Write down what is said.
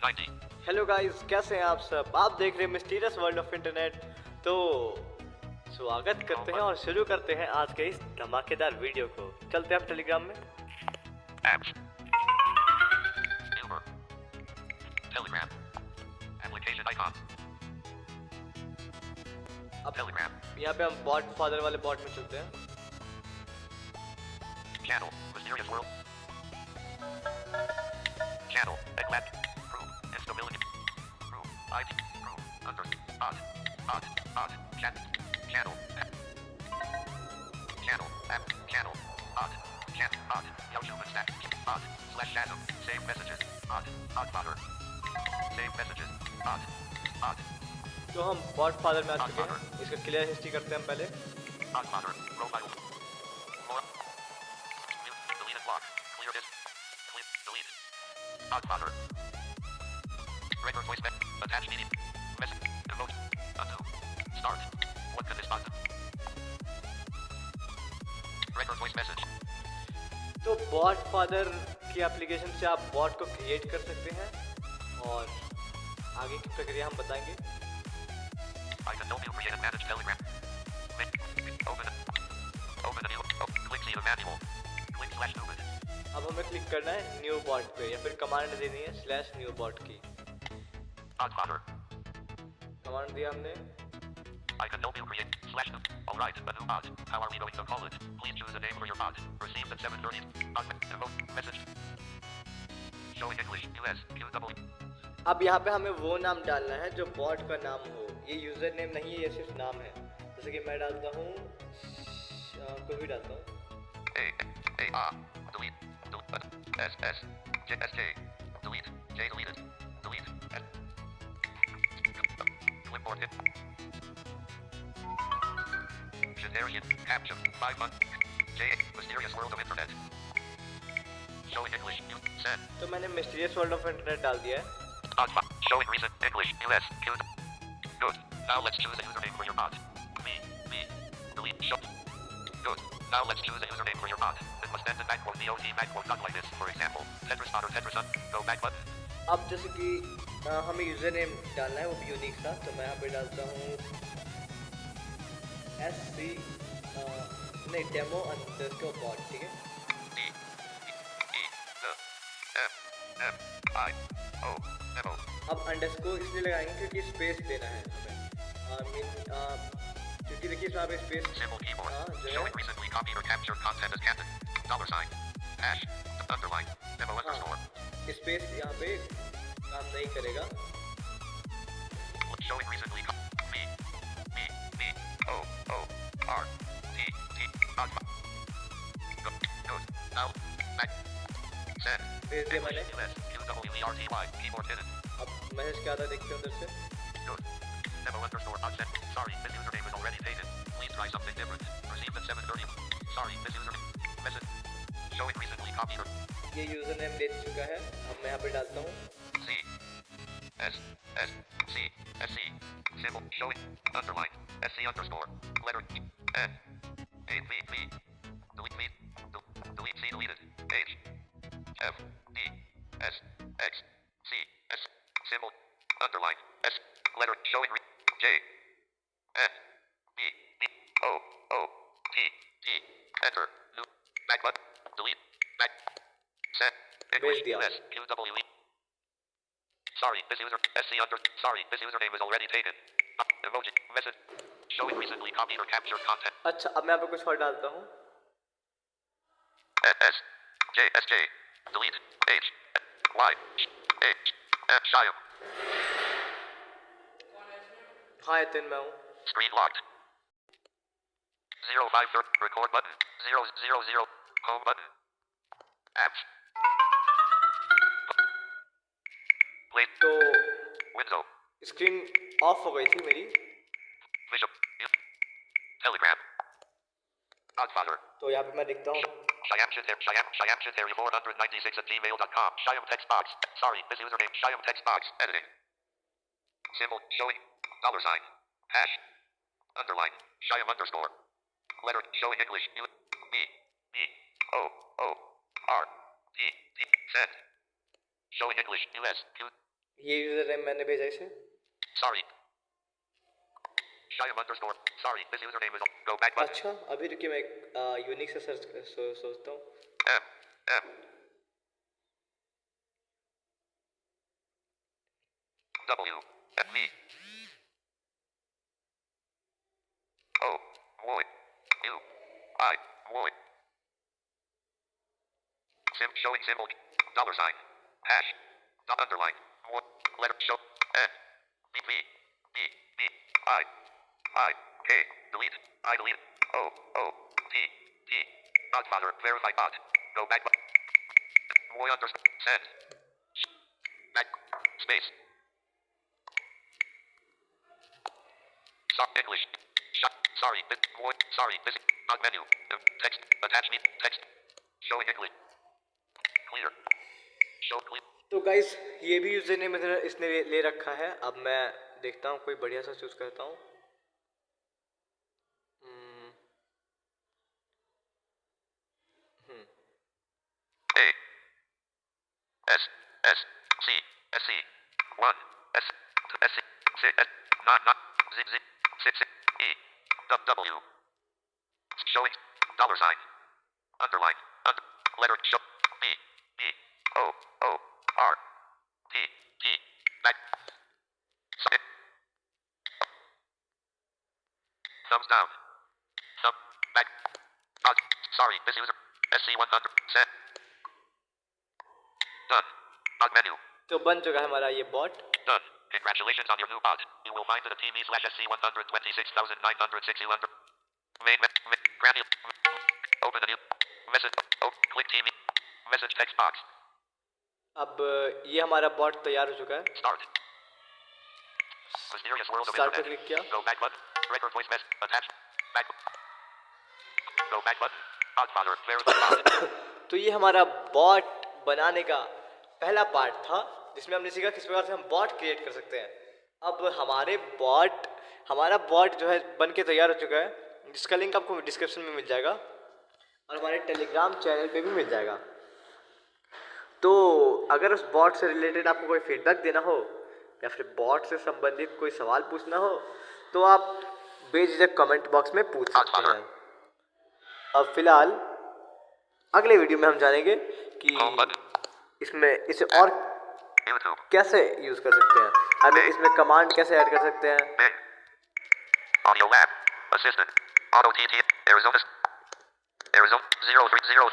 90. Hello guys, कैसे हैं आप सब। आप देख रहे हैं मिस्टीरियस वर्ल्ड ऑफ इंटरनेट। तो स्वागत करते हैं और शुरू करते हैं आज के इस धमाकेदार वीडियो को। चलते हैं आप टेलीग्राम में। Apps. Uber. Telegram. Application icons. अब Telegram. यहाँ पे हम बॉट फादर वाले बॉट में चलते हैं। Channel. Mysterious world. Channel. Eclat. Proof. Instability. Proof. ID. Proof. Under. Odd. Odd. Odd. Chat. Channel. Channel. App. Channel. Odd. Chat. Odd. Youtube stack. Odd. Slash Shazam. Save messages. Odd. Odd fodder. Save messages. Odd. Odd. तो हम bot father में आ चुके हैं। इसका clear history करते हैं हम पहले। Odd fodder. Profile. More. Mute. Deleted block. Clear disk. Delete. Odd fodder. Record voice back. Attach media. Message. Emoji. Undo. Start. What can this button? Record voice message. तो bot father की application से आप bot को create कर सकते हैं और आगे की प्रक्रिया हम बताएंगे। I can help you create and manage Telegram. Open a new. Click see the manual. Click slash new it. अब हमें क्लिक करना है न्यू बॉट पे या फिर कमांड देनी है स्लैश न्यू बॉट की। Odd fodder. कमांड दिया हमने। I can help you create slash new. Alright, a new bot. How are we going to call it? Please choose a name for your bot. Received at 7:30. Emote. Message. Showing English. US. QW. अब यहाँ पे हमें वो नाम डालना है जो bot का नाम हो। ये यूजर नेम नहीं है, ये सिर्फ नाम है। जैसे कि मैं डालता हूँ, कोई भी डालता हूँ। Delete. SJ. Delete. J deleted. Delete. Clipboard hit. Generian. Caption. 5 months. J. Mysterious world of internet. Showing English. Send. तो मैंने मिस्टीरियस वर्ल्ड ऑफ इंटरनेट डाल दिया है। Showing recent English. US. Good. Now let's choose a username for your bot. Me. Delete. Show. Good. Now let's choose a username for your bot. It must end in backquote DOT backquote done like this. For example, Tetris bot or Tetris un. Go back button. अब जैसे कि हमें user name डालना है, वो भी unique था। तो मैं यहाँ पे डालता हूँ SC नहीं डेमो अंडरस्कोर बॉट। ठीक है। D-E-M-M-I-O. अब अंडरस्कोर इसलिए लगाएंगे क्योंकि स्पेस देना है हमें। क्योंकि देखिए इसमें आप space Symbol keyboard. Showing recently copied or captured content as canon. $. Hash. Underline. Memo underscore. Space यहाँ पे काम नहीं करेगा। Showing recently me O R T alpha. Good. Now. Back. Send. भेज दिया मैंने। US. QWERTY. Keyboard hidden. अब message क्या आता है देखते हैं अंदर से। Good. Memo underscore unsent. Sorry, this username is already taken. Please try something different. Received at 7:30. Sorry, this username. Message. Showing recently copied or. ये यूजर नेम ले चुका है। अब मैं यहाँ पे डालता हूँ C S S C S C. Symbol showing underline SC underscore letter N A V V. Delete me. Delete C deleted. H F D S X C S. Symbol underline S letter showing J N B B O O T T. Enter. New. Back button. Delete. Back. Send. English. भेज दिया। US. QWE. Sorry, this user. SC under. Sorry, this username is already taken. Emoji. Message. Showing recently copied or captured content. अच्छा, अब मैं यहाँ पे कुछ और डालता हूँ। S J S J. Delete. H Y H F Shayam. हाँ इतने मैं हूँ। Screen locked. 053. Record button. 000. Home button. Apps. Play. तो Window. स्क्रीन ऑफ हो गई थी मेरी। Bishop. Telegram. Godfather. तो यहाँ पे मैं लिखता हूँ Shyam Chiteri 496 at gmail.com. Shyam text box. Sorry, this username. Shyam text box. Editing. Symbol showing. $. Hash. Underline. Shyam underscore. Letter showing English. B O O R T T. Send. Showing English. US. Q. ये user name मैंने भेजा इसे। Sorry. Shyam underscore. Sorry, this username is. Go back button. अच्छा अभी रुकिए, मैं unique से search सोचता हूँ। M. W. F. V. O. Void. U. I. Void. Showing symbol. Dollar sign. Hash. Dot underline. Void. Letter show. N. B. V. B. B. I. I. K. Delete. I delete. O. O. T. T. Godfather. Verify bot. Go back. Void underscore. Send. Back. Space. English. Sorry. Void. Sorry. This. Not menu. Text. Attach me. Text. Showing English. Clear. Show clear. तो guys ये भी user name इसने ले रखा है। अब मैं देखता हूँ कोई बढ़िया सा चूज करता हूँ। A. S. S. C. S. C. 1. S. S. C. S. Not. Z. Z. 6. E. W. Showing. Dollar sign. Underline. Letter. Show. B. B. O. O. R. T. T. Back. Thumbs down. Thumb. Back. Not. Sorry. This user. SC100. Send. Done. Not menu. तो बन चुका है हमारा ये bot. Done. Congratulations on your new bot. You will find the TV/SC126,906 Granny. Open a new message. Oh, click TV. Message text box. अब ये हमारा bot तैयार हो चुका है। Start. Mysterious world of start पे internet. क्लिक किया। Go back button. Record voice message. Attach. Back. Go back button. Godfather. Verify bot. तो ये हमारा बॉट बनाने का पहला पार्ट था जिसमें हमने सीखा किस प्रकार से हम बॉट क्रिएट कर सकते हैं। अब हमारा बॉट जो है बन के तैयार हो चुका है, जिसका लिंक आपको डिस्क्रिप्शन में मिल जाएगा और हमारे टेलीग्राम चैनल पे भी मिल जाएगा। तो अगर उस बॉट से रिलेटेड आपको कोई फीडबैक देना हो या फिर बॉट से संबंधित कोई सवाल पूछना हो तो आप बेझिझक कमेंट बॉक्स में पूछ सकते हैं। अब फिलहाल अगले वीडियो में हम जानेंगे कि इसे और कैसे यूज कर सकते हैं। अब इसमें कमांड कैसे ऐड कर सकते हैं। Audio lab. Assistant. Auto TT. Arizona 030.